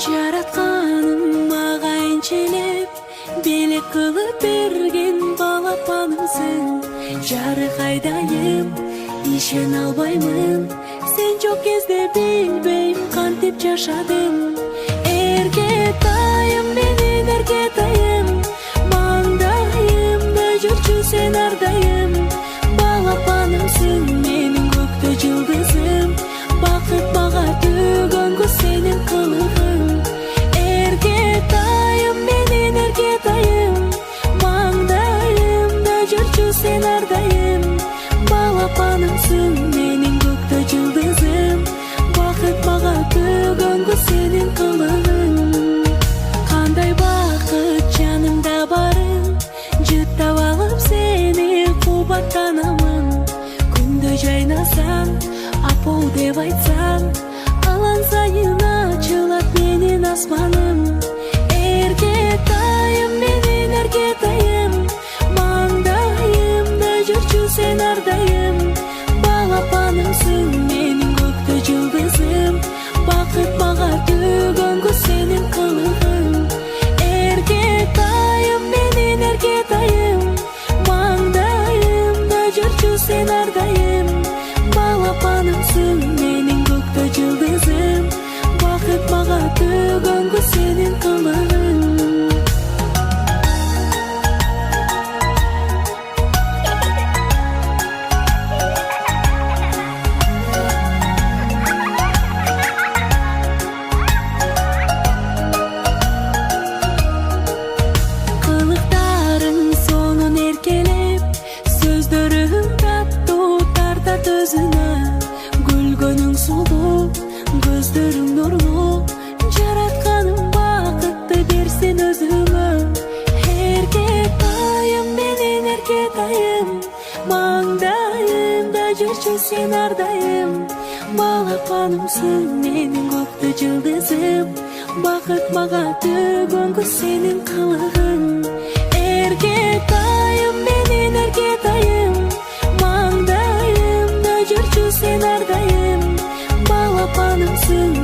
Жаратканым мага энчелеп белек кылып берген балапанымсың. Жарык ишен албаймын, сен жок кезде билбейм кантип жашадым. Эркетайым, менин эркетайым, маңдайымда жүрчү сен ардайым. Балапанымсың, менин көктө жылдызым, бакыт мага төгөнгө сенин кылыгың. Эркетайым, менин эркетайым, маңдайымда жүрчү сен ардайым. Балапанымсың, менин көктө жылдызым, бакыт мага төгөнгө сенин кылыгың. Кандай бакыт жанымда барың, жыттап алып сени кубаттанамын. Күндө жайнасаң, апол деп айтсаң, алан сайын ачылат менин асманым. Эркетайым, менин эркетайым, маңдайымда жүрчү сен ардайым. Балапанымсың, менин көктө жылдызым, бакыт мага төгөнгө сенин кылыгың. Эркетайым, менин эркетайым, маңдайымда жүрчү сен ардайым. Балапанымсың, менин көктө жылдызым, бакыт мага төгөнгө сенин кылыгың. Кылыктарың сонун эркелеп, сөздөрүң таттуу тартат өзүнө. Күлгөнүң сулуу, көздөрүң нурлуу, жаратканың бакытты берсин өзүңө. Эркетайым, менин эркетайым, маңдайымда жүрчү сен ардайым. Балапанымсың, менин көктө жылдызым, бакыт мага төгөнгө сенин кылыгың. Эркетайым, менин эркетайым, маңдайымда жүрчү сен ардайым. Балапанымсың,